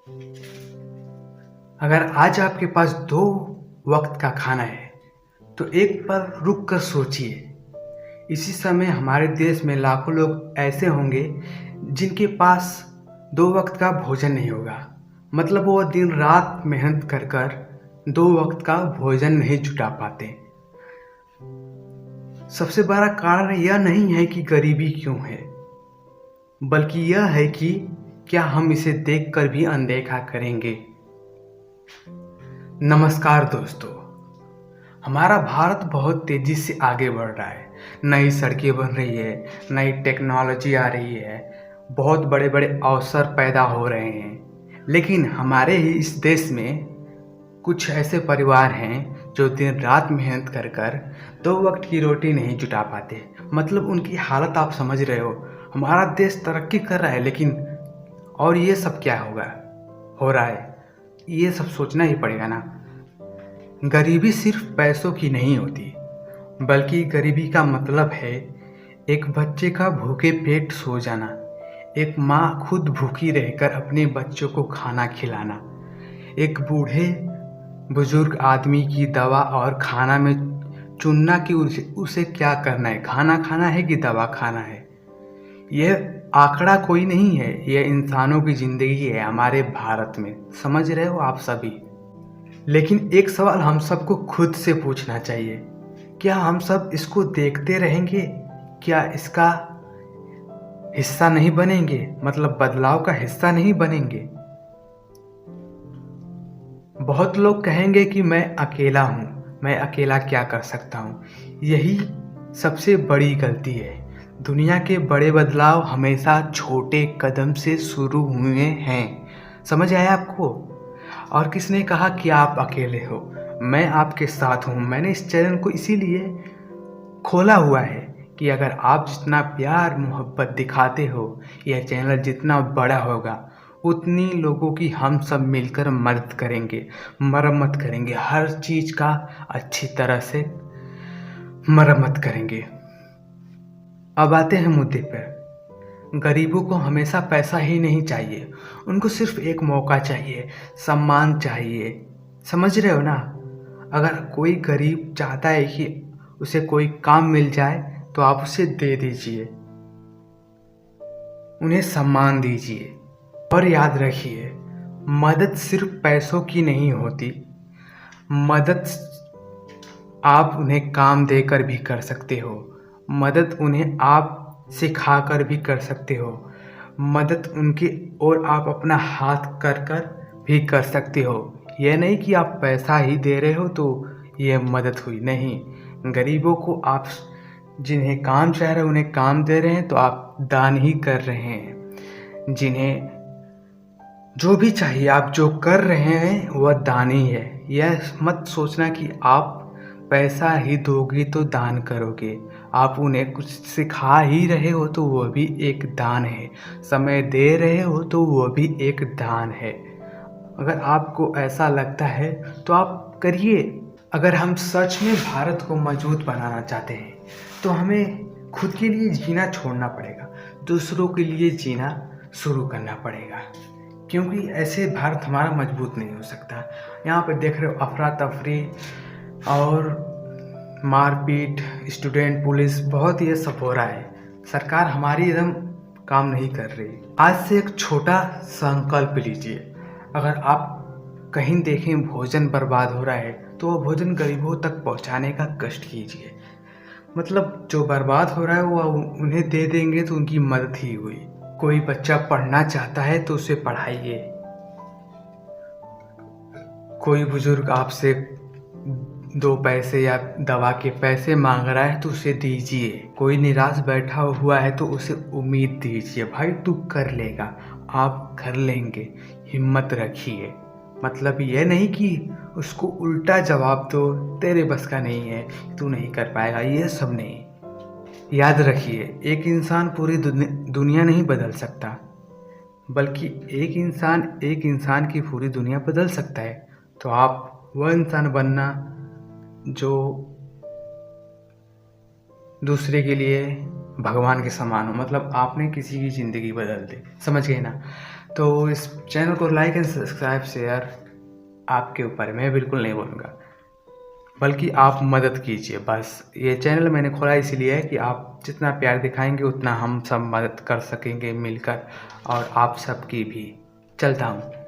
अगर आज आपके पास 2 वक्त का खाना है, तो एक पल रुक कर सोचिए। इसी समय हमारे देश में लाखों लोग ऐसे होंगे जिनके पास 2 वक्त का भोजन नहीं होगा। मतलब वो दिन रात मेहनत कर कर 2 वक्त का भोजन नहीं जुटा पाते। सबसे बड़ा कारण यह नहीं है कि गरीबी क्यों है, बल्कि यह है कि क्या हम इसे देखकर भी अनदेखा करेंगे। नमस्कार दोस्तों, हमारा भारत बहुत तेजी से आगे बढ़ रहा है। नई सड़कें बन रही है, नई टेक्नोलॉजी आ रही है, बहुत बड़े बड़े अवसर पैदा हो रहे हैं। लेकिन हमारे ही इस देश में कुछ ऐसे परिवार हैं जो दिन रात मेहनत कर कर 2 वक्त की रोटी नहीं जुटा पाते। मतलब उनकी हालत आप समझ रहे हो। हमारा देश तरक्की कर रहा है, लेकिन और ये सब क्या हो रहा है, ये सब सोचना ही पड़ेगा ना। गरीबी सिर्फ पैसों की नहीं होती, बल्कि गरीबी का मतलब है एक बच्चे का भूखे पेट सो जाना, एक माँ खुद भूखी रहकर अपने बच्चों को खाना खिलाना, एक बूढ़े बुजुर्ग आदमी की दवा और खाना में चुनना कि उसे क्या करना है, खाना खाना है कि दवा खाना है। यह आंकड़ा कोई नहीं है, यह इंसानों की ज़िंदगी है हमारे भारत में। समझ रहे हो आप सभी। लेकिन एक सवाल हम सबको खुद से पूछना चाहिए, क्या हम सब इसको देखते रहेंगे? क्या इसका हिस्सा नहीं बनेंगे? मतलब बदलाव का हिस्सा नहीं बनेंगे? बहुत लोग कहेंगे कि मैं अकेला हूँ, मैं अकेला क्या कर सकता हूँ। यही सबसे बड़ी गलती है। दुनिया के बड़े बदलाव हमेशा छोटे कदम से शुरू हुए हैं। समझ आया आपको? और किसने कहा कि आप अकेले हो? मैं आपके साथ हूँ। मैंने इस चैनल को इसीलिए खोला हुआ है कि अगर आप जितना प्यार मोहब्बत दिखाते हो, यह चैनल जितना बड़ा होगा, उतनी लोगों की हम सब मिलकर मदद करेंगे, मरम्मत करेंगे, हर चीज़ का अच्छी तरह से मरम्मत करेंगे। अब आते हैं मुद्दे पर। गरीबों को हमेशा पैसा ही नहीं चाहिए, उनको सिर्फ एक मौका चाहिए, सम्मान चाहिए। समझ रहे हो ना? अगर कोई गरीब चाहता है कि उसे कोई काम मिल जाए, तो आप उसे दे दीजिए, उन्हें सम्मान दीजिए। और याद रखिए, मदद सिर्फ पैसों की नहीं होती। मदद आप उन्हें काम देकर भी कर सकते हो, मदद उन्हें आप सिखाकर भी कर सकते हो, मदद उनकी और आप अपना हाथ कर कर भी कर सकते हो। यह नहीं कि आप पैसा ही दे रहे हो तो ये मदद हुई, नहीं। गरीबों को आप जिन्हें काम चाह रहे हो उन्हें काम दे रहे हैं तो आप दान ही कर रहे हैं। जिन्हें जो भी चाहिए आप जो कर रहे हैं वह दान ही है। यह मत सोचना कि आप पैसा ही दोगे तो दान करोगे। आप उन्हें कुछ सिखा ही रहे हो तो वह भी एक दान है। समय दे रहे हो तो वह भी एक दान है। अगर आपको ऐसा लगता है तो आप करिए। अगर हम सच में भारत को मजबूत बनाना चाहते हैं, तो हमें खुद के लिए जीना छोड़ना पड़ेगा, दूसरों के लिए जीना शुरू करना पड़ेगा। क्योंकि ऐसे भारत हमारा मजबूत नहीं हो सकता। यहाँ पे देख रहे हो अफरा तफरी और मारपीट, स्टूडेंट पुलिस, बहुत ये सब हो रहा है। सरकार हमारी एकदम काम नहीं कर रही। आज से एक छोटा संकल्प लीजिए। अगर आप कहीं देखें भोजन बर्बाद हो रहा है, तो वो भोजन गरीबों तक पहुंचाने का कष्ट कीजिए। मतलब जो बर्बाद हो रहा है वो उन्हें दे देंगे तो उनकी मदद ही हुई। कोई बच्चा पढ़ना चाहता है तो उसे पढ़ाइए। कोई बुजुर्ग आपसे 2 पैसे या दवा के पैसे मांग रहा है तो उसे दीजिए। कोई निराश बैठा हुआ है तो उसे उम्मीद दीजिए, भाई तू कर लेगा, आप कर लेंगे, हिम्मत रखिए। मतलब ये नहीं कि उसको उल्टा जवाब दो, तेरे बस का नहीं है, तू नहीं कर पाएगा, ये सब नहीं। याद रखिए, एक इंसान पूरी दुनिया नहीं बदल सकता, बल्कि एक इंसान की पूरी दुनिया बदल सकता है। तो आप वह इंसान बनना जो दूसरे के लिए भगवान के समान हो। मतलब आपने किसी की ज़िंदगी बदल दी। समझ गए ना? तो इस चैनल को लाइक एंड सब्सक्राइब शेयर आपके ऊपर है, मैं बिल्कुल नहीं बोलूँगा, बल्कि आप मदद कीजिए बस। ये चैनल मैंने खोला इसलिए है कि आप जितना प्यार दिखाएंगे उतना हम सब मदद कर सकेंगे मिलकर, और आप सबकी भी। चलता हूँ।